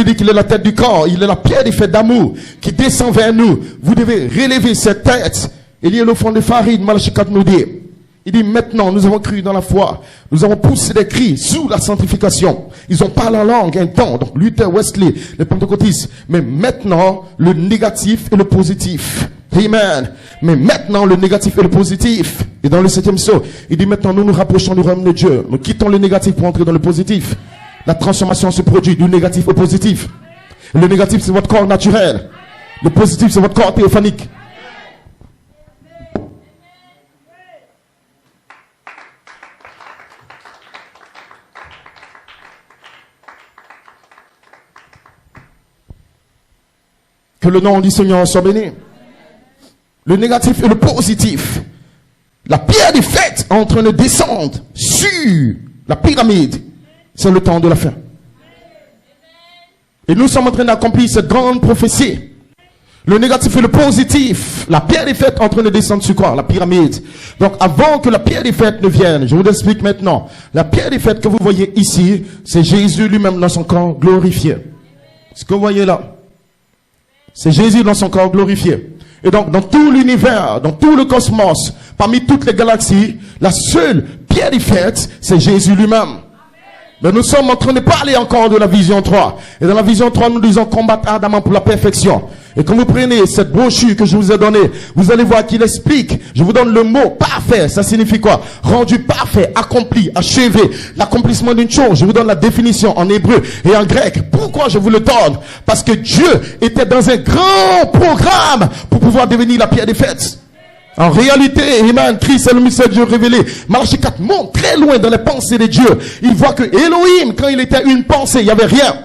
Il dit qu'il est la tête du corps, il est la pierre des fêtes d'amour qui descend vers nous. Vous devez relever cette tête. Il y a le fond de farine, Malachie 4 nous dit. Il dit maintenant, nous avons cru dans la foi. Nous avons poussé des cris sous la sanctification. Ils ont parlé en langue un temps, donc Luther, Wesley, les pentecôtistes. Mais maintenant, le négatif et le positif. Amen. Mais maintenant, le négatif et le positif. Et dans le 7e saut, il dit maintenant, nous nous rapprochons du royaume de Dieu. Nous quittons le négatif pour entrer dans le positif. La transformation se produit du négatif au positif. Le négatif, c'est votre corps naturel. Le positif, c'est votre corps théophanique. Que le nom du Seigneur soit béni. Le négatif et le positif. La pierre des fêtes est en train de descendre sur la pyramide. C'est le temps de la fin. Et nous sommes en train d'accomplir cette grande prophétie. Le négatif et le positif. La pierre des fêtes est en train de descendre sur quoi? La pyramide. Donc avant que la pierre des fêtes ne vienne, je vous explique maintenant. La pierre des fêtes que vous voyez ici, c'est Jésus lui-même dans son corps glorifié. Ce que vous voyez là, c'est Jésus dans son corps glorifié. Et donc, dans tout l'univers, dans tout le cosmos, parmi toutes les galaxies, la seule pierre des fêtes, c'est Jésus lui-même. Mais nous sommes en train de parler encore de la vision 3. Et dans la vision 3, nous disons combattre ardemment pour la perfection. Et quand vous prenez cette brochure que je vous ai donnée, vous allez voir qu'il explique. Je vous donne le mot parfait. Ça signifie quoi? Rendu parfait, accompli, achevé. L'accomplissement d'une chose. Je vous donne la définition en hébreu et en grec. Pourquoi je vous le donne? Parce que Dieu était dans un grand programme pour pouvoir devenir la pierre des fêtes. En réalité, Amen, Christ est le mystère de Dieu révélé. Malachie 4 monte très loin dans les pensées de Dieu. Il voit que Elohim, quand il était une pensée, il n'y avait rien.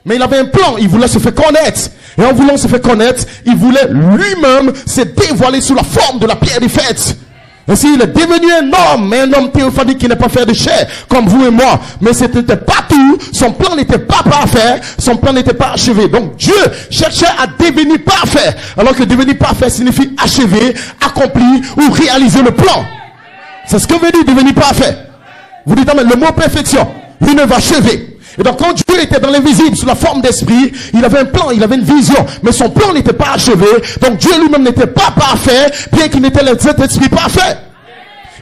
Mais il avait un plan, il voulait se faire connaître. Et en voulant se faire connaître, il voulait lui-même se dévoiler sous la forme de la pierre des fêtes. Ainsi, il est devenu un homme, mais un homme théophanique qui n'est pas fait de chair, comme vous et moi. Mais ce n'était pas tout, son plan n'était pas parfait, son plan n'était pas achevé. Donc Dieu cherchait à devenir parfait, alors que devenir parfait signifie achever, accomplir ou réaliser le plan. C'est ce que veut dire devenir parfait. Vous dites, mais le mot perfection, une œuvre achevée. Et donc quand Dieu était dans l'invisible sous la forme d'esprit, il avait un plan, il avait une vision, mais son plan n'était pas achevé. Donc Dieu lui-même n'était pas parfait, bien qu'il n'était le Saint-Esprit parfait.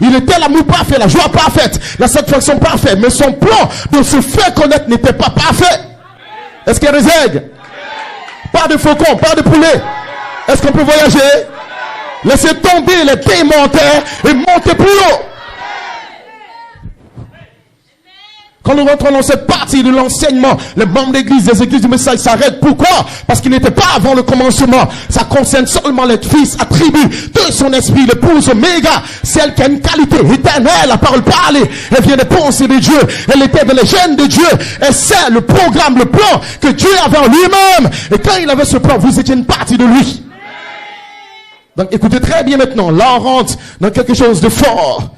Il était l'amour parfait, la joie parfaite, la satisfaction parfaite, mais son plan de se faire connaître n'était pas parfait. Est-ce qu'il y a des aigles? Pas de faucons, pas de poulets. Est-ce qu'on peut voyager? Laissez tomber les démentaires et montez plus haut. Quand nous rentrons dans cette partie de l'enseignement, les membres d'église, les églises du message s'arrêtent. Pourquoi? Parce qu'il n'était pas avant le commencement. Ça concerne seulement les fils attributs de son esprit, l'épouse oméga, celle qui a une qualité éternelle, la parole parlée. Elle vient des pensées de Dieu. Elle était dans les gènes de Dieu. Et c'est le programme, le plan que Dieu avait en lui-même. Et quand il avait ce plan, vous étiez une partie de lui. Donc écoutez très bien maintenant. Là, on rentre dans quelque chose de fort.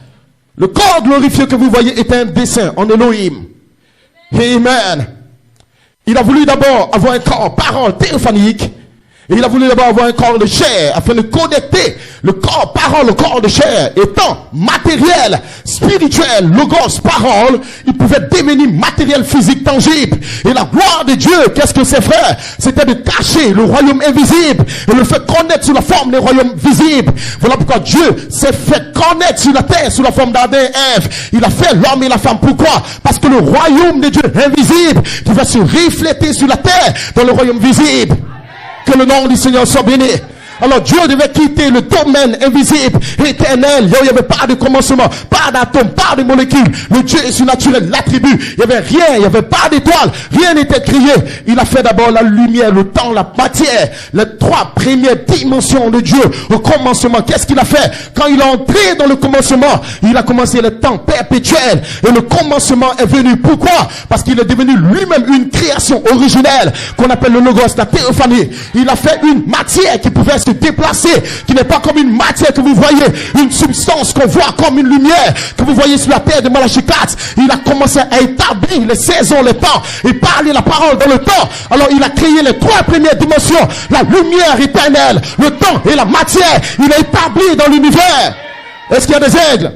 Le corps glorifié que vous voyez est un dessin en Elohim. Amen. Il a voulu d'abord avoir un corps parole théophanique. Et il a voulu d'abord avoir un corps de chair afin de connecter le corps parole, le corps de chair étant matériel, spirituel, logos, parole, il pouvait devenir matériel physique tangible. Et la gloire de Dieu, qu'est-ce que c'est, frère? C'était de cacher le royaume invisible et le faire connaître sous la forme des royaumes visibles. Voilà pourquoi Dieu s'est fait connaître sur la terre sous la forme d'Adam et Ève. Il a fait l'homme et la femme. Pourquoi? Parce que le royaume de Dieu invisible qui va se refléter sur la terre dans le royaume visible. Que le nom du Seigneur soit béni. Alors Dieu devait quitter le domaine invisible, éternel, là où il n'y avait pas de commencement, pas d'atome, pas de molécules. Le Dieu est surnaturel, l'attribut. Il n'y avait rien, il n'y avait pas d'étoile, rien n'était créé. Il a fait d'abord la lumière, le temps, la matière, les trois premières dimensions de Dieu au commencement. Qu'est-ce qu'il a fait? Quand il est entré dans le commencement, il a commencé le temps perpétuel et le commencement est venu. Pourquoi? Parce qu'il est devenu lui-même une création originelle qu'on appelle le logos, la théophanie. Il a fait une matière qui pouvait se déplacer, qui n'est pas comme une matière que vous voyez, une substance qu'on voit comme une lumière que vous voyez sur la terre de Malachie 4. Il a commencé à établir les saisons, les temps, et parler la parole dans le temps. Alors il a créé les trois premières dimensions, la lumière éternelle, le temps et la matière. Il a établi dans l'univers. Est-ce qu'il y a des aigles?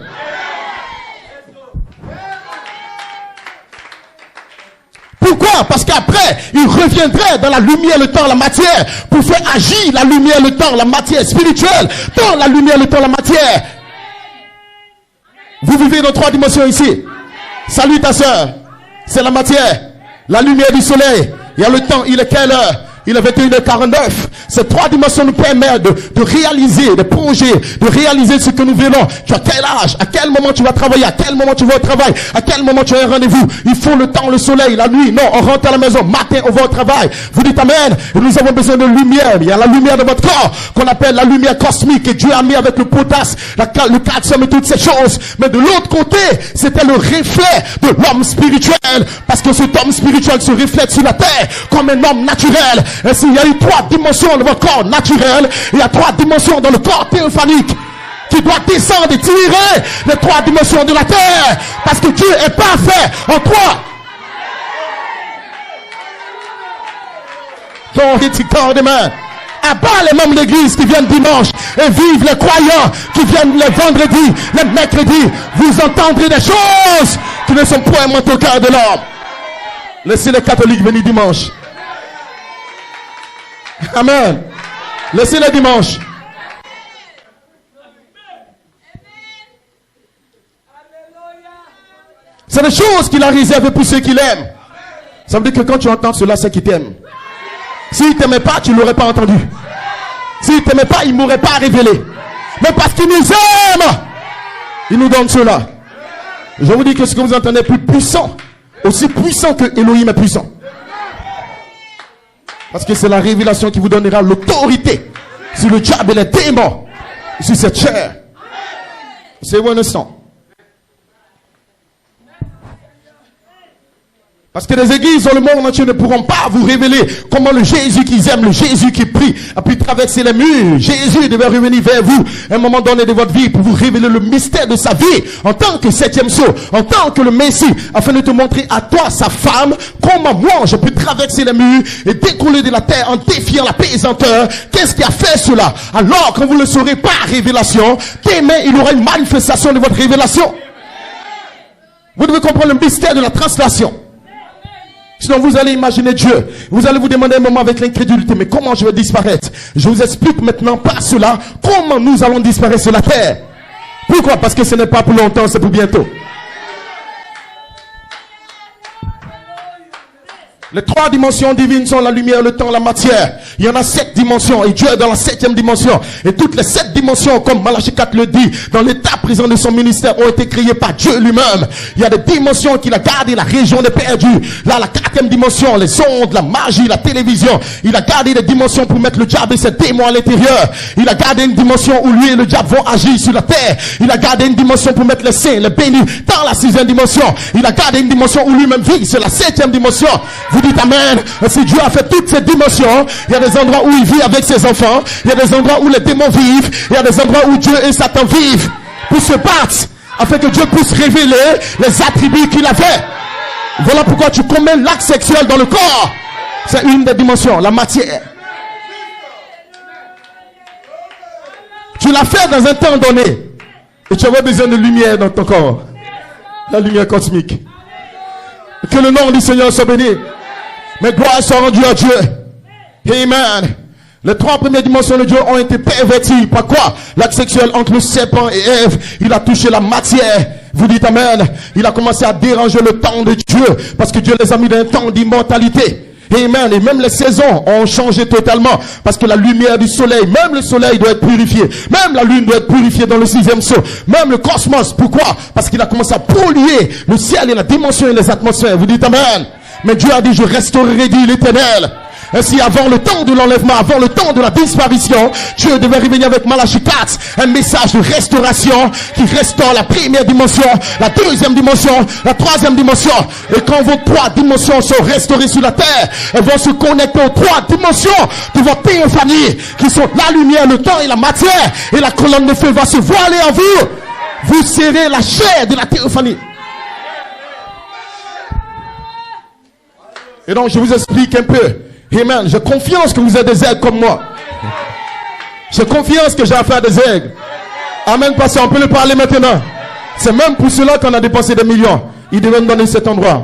Pourquoi? Pourquoi? Parce qu'après, il reviendrait dans la lumière, le temps, la matière, pour faire agir la lumière, le temps, la matière spirituelle, dans la lumière, le temps, la matière. Vous vivez dans 3 dimensions ici. Salut ta soeur. C'est la matière, la lumière du soleil. Il y a le temps, il est quelle heure? Il est 21h49. Ces 3 dimensions nous permettent de réaliser des projets, de réaliser ce que nous voulons. Tu as quel âge? À quel moment tu vas travailler? À quel moment tu vas au travail? À quel moment tu as un rendez-vous? Il faut le temps, le soleil, la nuit. Non, on rentre à la maison. Matin, on va au travail. Vous dites amen. Et nous avons besoin de lumière. Il y a la lumière de votre corps qu'on appelle la lumière cosmique que Dieu a mis avec le potasse, le calcium et toutes ces choses. Mais de l'autre côté, c'était le reflet de l'homme spirituel. Parce que cet homme spirituel se reflète sur la terre comme un homme naturel. Ainsi, il y a eu 3 dimensions de votre corps naturel. Il y a 3 dimensions dans le corps théophanique qui doit descendre et tirer les 3 dimensions de la terre. Parce que Dieu est parfait en 3. Donc, il dit corps demain. À part les membres d'église qui viennent dimanche et vivent les croyants qui viennent les vendredis, les mercredis, vous entendrez des choses qui ne sont point montées au cœur de l'homme. Laissez les catholiques venir dimanche. Amen. Laissez-les dimanche. C'est des choses qu'il a réservées pour ceux qui l'aiment. Ça veut dire que quand tu entends cela, c'est qu'il t'aime. S'il ne t'aimait pas, tu ne l'aurais pas entendu. S'il ne t'aimait pas, il ne m'aurait pas révélé. Mais parce qu'il nous aime, il nous donne cela. Je vous dis que ce que vous entendez est plus puissant. Aussi puissant que Elohim est puissant. Parce que c'est la révélation qui vous donnera l'autorité sur le diable et les démons, sur cette chair. C'est un instant. Parce que les églises dans le monde entier ne pourront pas vous révéler comment le Jésus qu'ils aiment, le Jésus qui prie, a pu traverser les murs. Jésus devait revenir vers vous à un moment donné de votre vie pour vous révéler le mystère de sa vie en tant que 7e sceau, en tant que le Messie, afin de te montrer à toi, sa femme, comment moi je peux traverser les murs et décoller de la terre en défiant la pesanteur. Qu'est-ce qui a fait cela? Alors, quand vous le saurez par révélation, demain il y aura une manifestation de votre révélation. Vous devez comprendre le mystère de la translation. Sinon vous allez imaginer Dieu. Vous allez vous demander un moment avec l'incrédulité. Mais comment je vais disparaître? Je vous explique maintenant par cela comment nous allons disparaître sur la terre. Pourquoi? Parce que ce n'est pas pour longtemps, c'est pour bientôt. Les 3 dimensions divines sont la lumière, le temps, la matière. Il y en a 7 dimensions et Dieu est dans la 7e dimension. Et toutes les 7 dimensions, comme Malachie 4 le dit, dans l'état présent de son ministère, ont été créées par Dieu lui-même. Il y a des dimensions qu'il a gardées, la région des perdus. Là, la 4e dimension, les ondes, la magie, la télévision. Il a gardé des dimensions pour mettre le diable et ses démons à l'intérieur. Il a gardé une dimension où lui et le diable vont agir sur la terre. Il a gardé une dimension pour mettre les saints, les bénis dans la 6e dimension. Il a gardé une dimension où lui-même vit, c'est la 7e dimension. Vous dites amen. Si Dieu a fait toutes ces dimensions, il y a des endroits où il vit avec ses enfants, il y a des endroits où les démons vivent, il y a des endroits où Dieu et Satan vivent pour se battre afin que Dieu puisse révéler les attributs qu'il avait. Voilà pourquoi tu commets l'acte sexuel dans le corps. C'est une des dimensions, la matière. Tu l'as fait dans un temps donné et tu avais besoin de lumière dans ton corps, la lumière cosmique. Que le nom du Seigneur soit béni. Mais gloire soit rendue à Dieu. Amen. Les 3 premières dimensions de Dieu ont été perverties. Par quoi? L'acte sexuel entre le serpent et Ève. Il a touché la matière. Vous dites amen. Il a commencé à déranger le temps de Dieu. Parce que Dieu les a mis dans un temps d'immortalité. Amen. Et même les saisons ont changé totalement. Parce que la lumière du soleil, même le soleil doit être purifié. Même la lune doit être purifiée dans le 6e sceau. Même le cosmos. Pourquoi? Parce qu'il a commencé à polluer le ciel et la dimension et les atmosphères. Vous dites amen. Mais Dieu a dit, je restaurerai, dit l'Éternel. Ainsi, avant le temps de l'enlèvement, avant le temps de la disparition, Dieu devait revenir avec Malachie 4, un message de restauration qui restaure la première dimension, la 2e dimension, la 3e dimension. Et quand vos 3 dimensions sont restaurées sur la terre, elles vont se connecter aux 3 dimensions de votre théophanie, qui sont la lumière, le temps et la matière. Et la colonne de feu va se voiler en vous. Vous serez la chair de la théophanie. Et donc, je vous explique un peu. Amen. J'ai confiance que vous êtes des aigles comme moi. J'ai confiance que j'ai affaire à des aigles. Amen, pasteur, on peut le parler maintenant. C'est même pour cela qu'on a dépensé des millions. Il devait me donner cet endroit.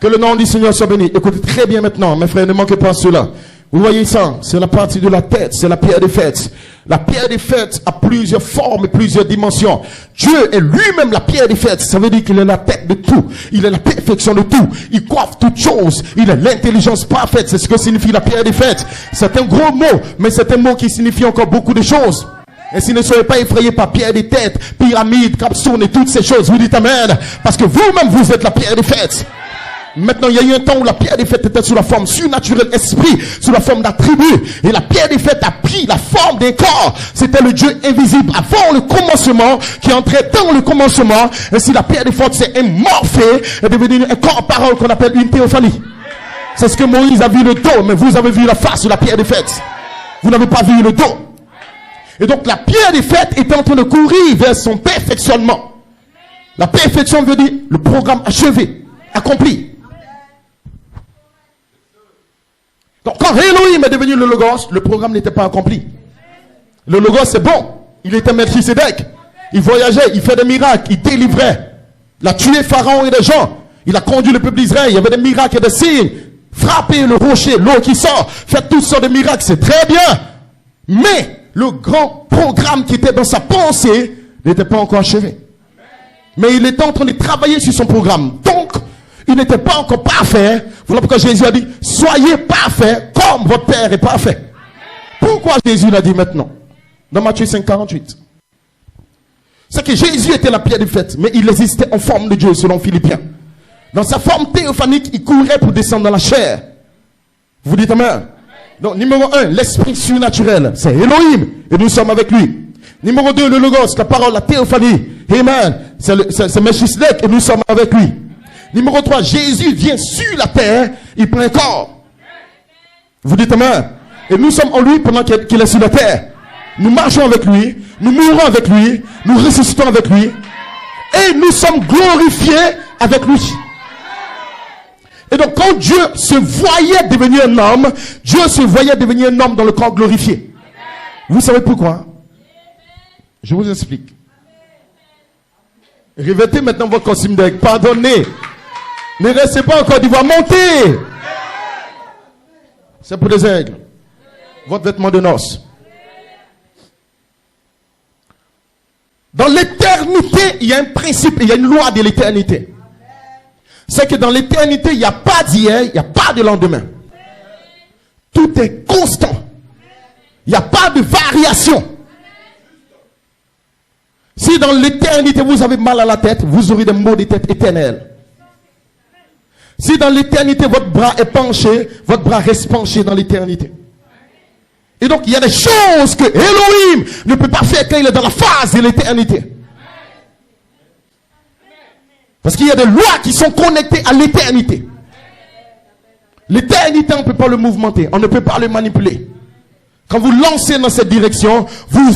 Que le nom du Seigneur soit béni. Écoutez très bien maintenant, mes frères, ne manquez pas cela. Vous voyez ça, c'est la partie de la tête, c'est la pierre des fêtes. La pierre des fêtes a plusieurs formes et plusieurs dimensions. Dieu est lui-même la pierre des fêtes. Ça veut dire qu'il est la tête de tout. Il est la perfection de tout. Il coiffe toutes choses. Il est l'intelligence parfaite. C'est ce que signifie la pierre des fêtes. C'est un gros mot, mais c'est un mot qui signifie encore beaucoup de choses. Et si ne soyez pas effrayés par pierre des têtes, pyramide, capstone et toutes ces choses, vous dites amen. Parce que vous-même, vous êtes la pierre des fêtes. Maintenant, il y a eu un temps où la pierre des fêtes était sous la forme surnaturelle, esprit, sous la forme d'attribut. Et la pierre des fêtes a pris la forme d'un corps. C'était le Dieu invisible avant le commencement, qui entrait dans le commencement. Et si la pierre des fêtes s'est émorphée, est devenue un corps parole qu'on appelle une théophanie. C'est ce que Moïse a vu le dos, mais vous avez vu la face de la pierre des fêtes. Vous n'avez pas vu le dos. Et donc la pierre des fêtes est en train de courir vers son perfectionnement. La perfection veut dire le programme achevé, accompli. Donc quand Elohim est devenu le Logos, le programme n'était pas accompli. Le Logos c'est bon. Il était Melchisedec. Il voyageait, il fait des miracles, il délivrait. Il a tué Pharaon et des gens. Il a conduit le peuple d'Israël. Il y avait des miracles et des signes. Frapper le rocher, l'eau qui sort. Faire toutes sortes de miracles, c'est très bien. Mais le grand programme qui était dans sa pensée n'était pas encore achevé. Mais il était en train de travailler sur son programme. Donc, il n'était pas encore parfait. Voilà pourquoi Jésus a dit, soyez parfaits comme votre Père est parfait. Pourquoi Jésus l'a dit maintenant? Dans Matthieu 5, 48. C'est que Jésus était la pierre des fêtes, mais il existait en forme de Dieu, selon Philippiens. Dans sa forme théophanique, il courait pour descendre dans la chair. Vous dites amen? Donc, numéro 1, l'esprit surnaturel, c'est Elohim, et nous sommes avec lui. Numéro 2, le Logos, la parole, la théophanie. Amen. C'est Melchisedec, et nous sommes avec lui. Numéro 3, Jésus vient sur la terre, il prend un corps. Vous dites amen. Et nous sommes en lui pendant qu'il est sur la terre. Nous marchons avec lui, nous mourons avec lui, nous ressuscitons avec lui, et nous sommes glorifiés avec lui. Et donc quand Dieu se voyait devenir un homme, Dieu se voyait devenir un homme dans le corps glorifié. Vous savez pourquoi? Je vous explique. Revêtez maintenant votre costume d'aigle. Pardonnez. Ne restez pas en Côte d'Ivoire. Montez. C'est pour les aigles. Votre vêtement de noces. Dans l'éternité, il y a un principe, il y a une loi de l'éternité. C'est que dans l'éternité, il n'y a pas d'hier, il n'y a pas de lendemain. Tout est constant. Il n'y a pas de variation. Si dans l'éternité, vous avez mal à la tête, vous aurez des maux de tête éternels. Si dans l'éternité, votre bras est penché, votre bras reste penché dans l'éternité. Et donc, il y a des choses que Elohim ne peut pas faire quand il est dans la phase de l'éternité. Parce qu'il y a des lois qui sont connectées à l'éternité. L'éternité, on ne peut pas le mouvementer, on ne peut pas le manipuler. Quand vous lancez dans cette direction, vous